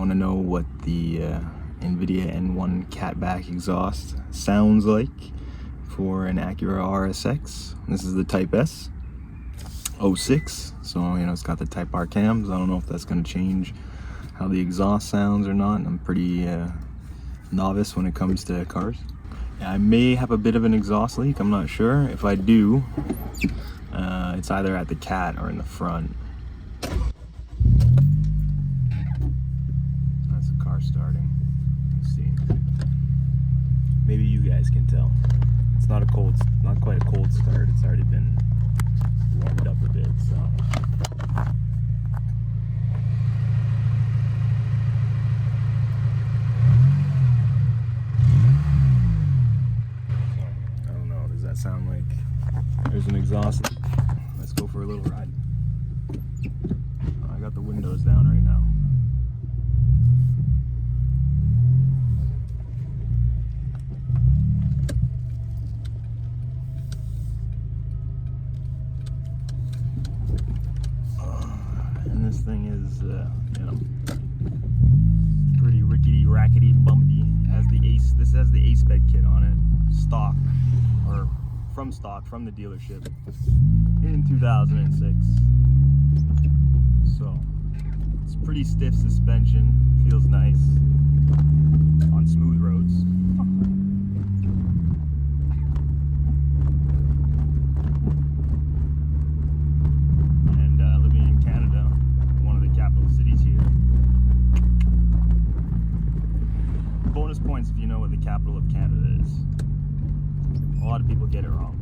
want to know what the Invidia N1 Catback exhaust sounds like for an Acura RSX. This is the Type S 06, so it's got the Type R cams. I don't know if that's going to change how the exhaust sounds or not. I'm pretty novice when it comes to cars. I may have a bit of an exhaust leak, I'm not sure. If I do, it's either at the cat or in the front. That's a car starting. Let's see. Maybe you guys can tell. It's not quite a cold start. It's already been warmed up a bit, so. I don't know, does that sound like there's an exhaust leak? Let's go for a little ride. I got the windows down right now. And this thing is, pretty rickety, rackety, bumpy. This has the Ace bed kit on it, stock, or from the dealership in 2006. So it's pretty stiff suspension, feels nice on smooth roads. And living in Canada, one of the capital cities here. Bonus points if you know what the capital of Canada is. A lot of people get it wrong.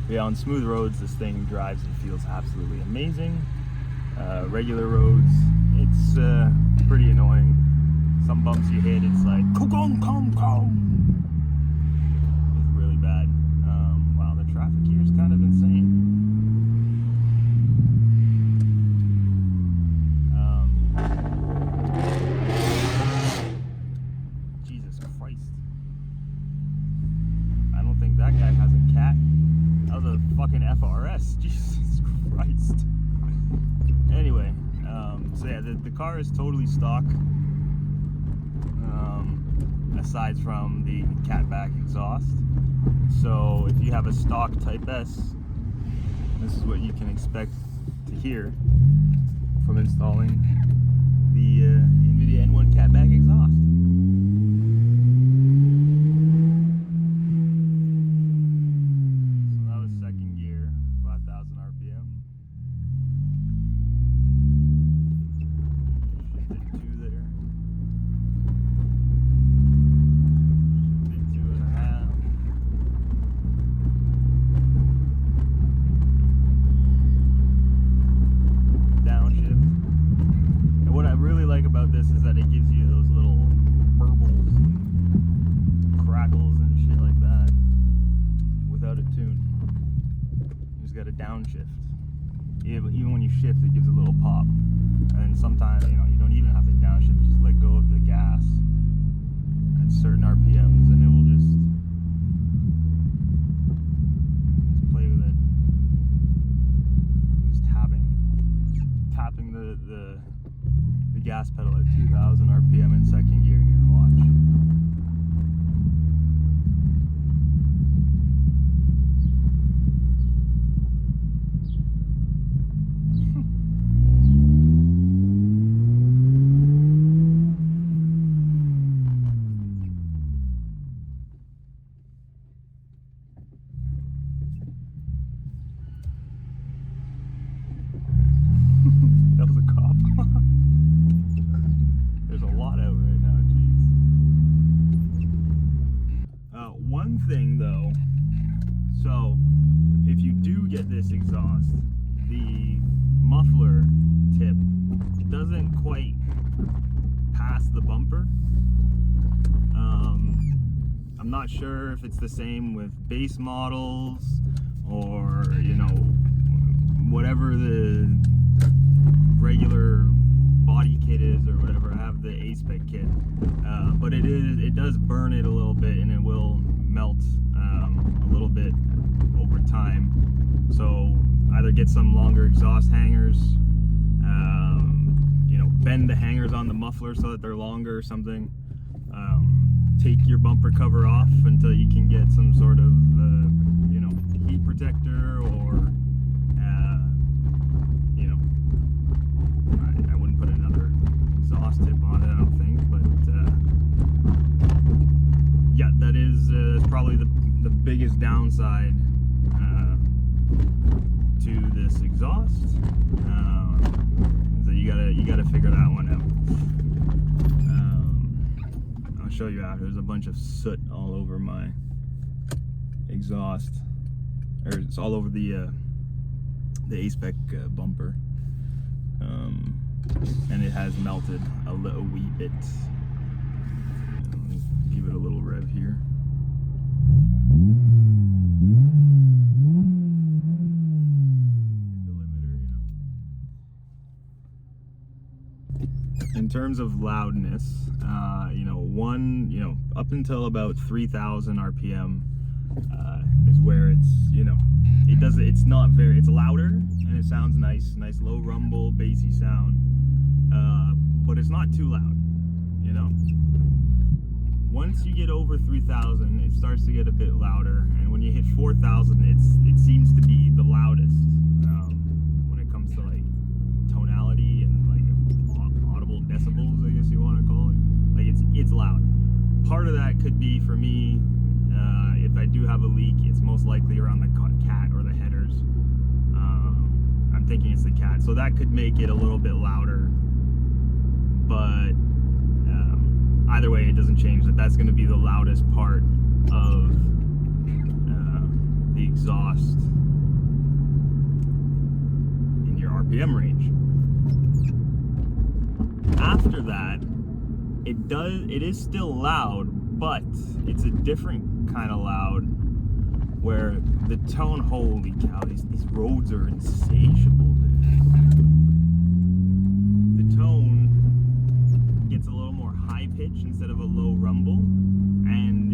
Yeah, on smooth roads, this thing drives and feels absolutely amazing. Regular roads, it's pretty annoying. Some bumps you hit, it's like, come. It's really bad. Wow, the traffic here is kind of insane. Jesus Christ. I don't think that guy has a cat. That was a fucking FRS. Jesus Christ. Anyway, so yeah, the car is totally stock. Aside from the Catback exhaust. So if you have a stock Type S, this is what you can expect to hear from installing the Invidia N1 Catback exhaust. So that was second gear, 5,000 RPM. Shifted 2 there. Shifted 2.5. Downshift. And what I really like about this is that it gives you those little burbles and crackles and shit like that without a tune. You just got a downshift. Even when you shift, it gives a little pop. And sometimes, you don't even have to downshift, just let go of the gas at certain RPMs and it will just play with it. Just tapping the gas pedal at 2,000 RPM in second gear here. Watch. That was a cop. There's a lot out right now, jeez. One thing though, so if you do get this exhaust, the muffler tip doesn't quite pass the bumper. I'm not sure if it's the same with base models or, whatever the regular body kit is or whatever. I have the Ace bed kit, but it does burn it a little bit and it will melt a little bit over time. So either get some longer exhaust hangers, you know, bend the hangers on the muffler so that they're longer or something. Take your bumper cover off until you can get some sort of, you know, heat protector, or, you know, I wouldn't put another exhaust tip on it, I don't think, but yeah, that is probably the biggest downside to this exhaust. So you gotta figure that one out. I'll show you after. There's a bunch of soot all over my exhaust, or it's all over the A-Spec bumper, and it has melted a wee bit. Give it a little rev here. The limiter, you know. In terms of loudness, you know, up until about 3,000 RPM is where it's, you know, it's not very, it's louder and it sounds nice low rumble, bassy sound, but it's not too loud, you know. Once you get over 3,000, it starts to get a bit louder, and when you hit 4,000, it seems to be the loudest when it comes to like tonality and like audible decibels, I guess you want to call it. Like it's loud. Part of that could be for me, if I do have a leak, it's most likely around the cat or the headers. I'm thinking it's the cat, so that could make it a little bit louder, but either way, it doesn't change that that's going to be the loudest part of the exhaust in your RPM range. After that, it is still loud, but it's a different kind of loud, where the tone, holy cow, these roads are insatiable, dude. The tone gets a little more high pitch instead of a low rumble, and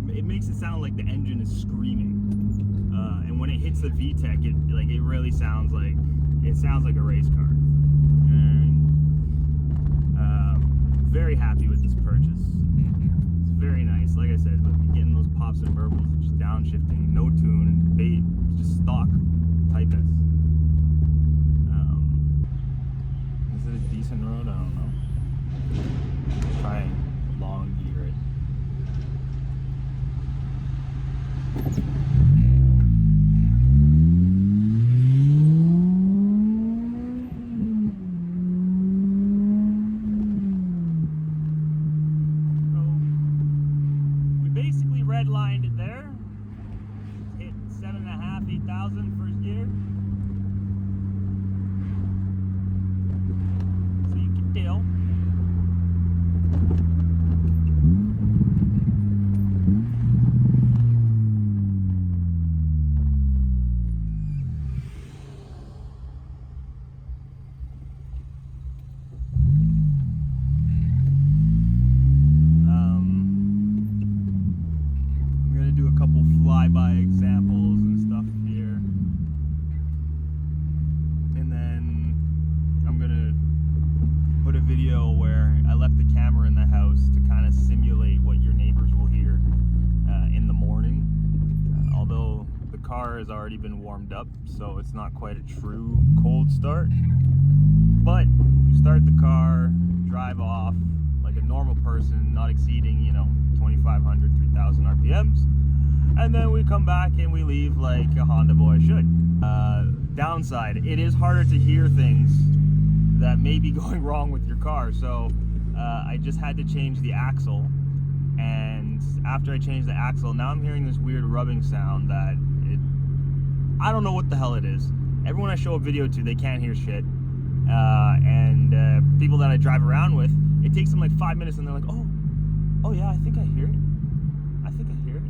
it makes it sound like the engine is screaming. And when it hits the VTEC, it really sounds like a race car. And very happy with this purchase. It's very nice. Like I said, getting those pops and burbles, just downshifting, no tune, just stock Type S. Is it a decent road? I don't know. Try and long gear it. So we basically redlined it there. Hit 7.5, 8,000 first gear. So you can tell. Flyby examples and stuff here, and then I'm gonna put a video where I left the camera in the house to kind of simulate what your neighbors will hear in the morning, although the car has already been warmed up, so it's not quite a true cold start. But you start the car, drive off like a normal person, not exceeding 2,500, 3,000 RPMs. And then we come back and we leave like a Honda boy should. Downside, it is harder to hear things that may be going wrong with your car. So I just had to change the axle. And after I changed the axle, now I'm hearing this weird rubbing sound that I don't know what the hell it is. Everyone I show a video to, they can't hear shit. And people that I drive around with, it takes them like 5 minutes and they're like, oh yeah, I think I hear it. I think I hear it.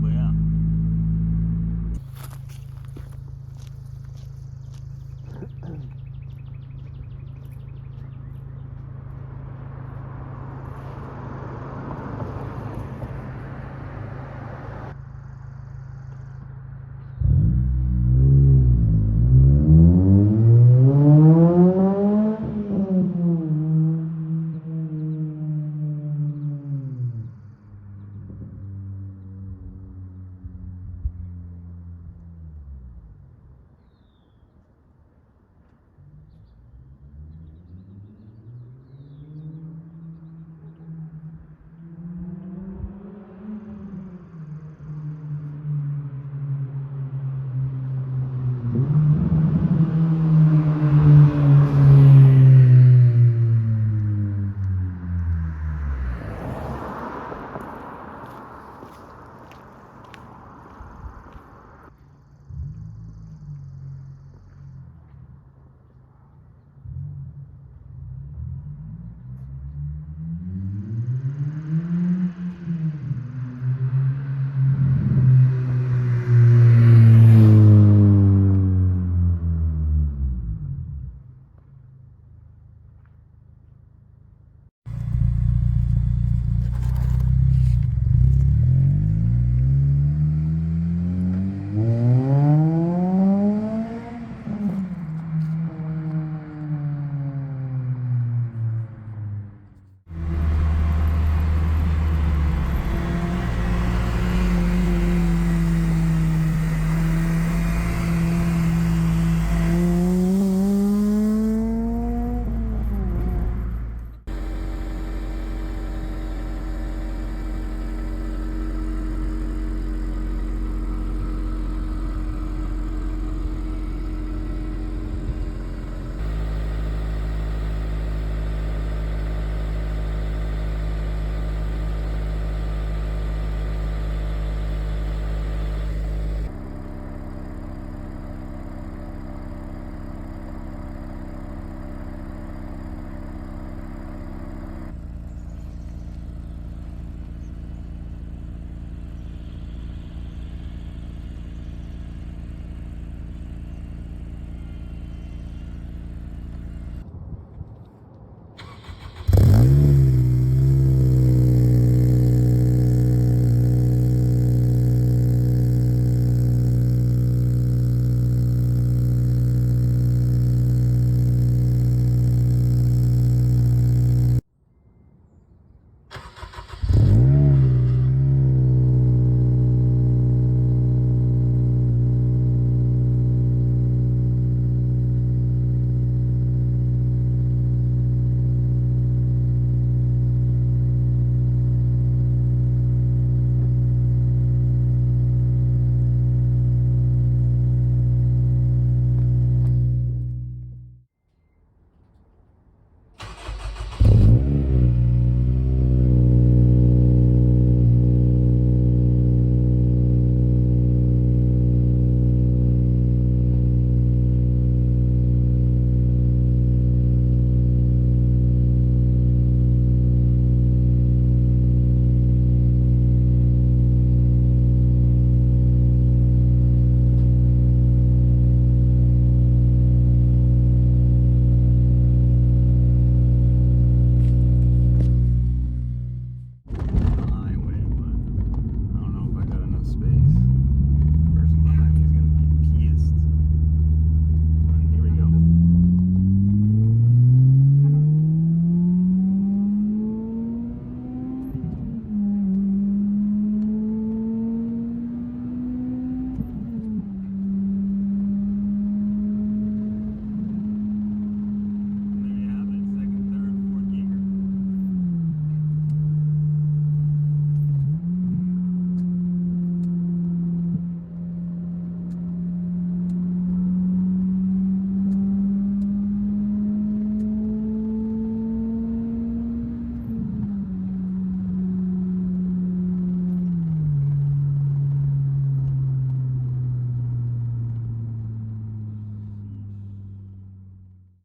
But yeah.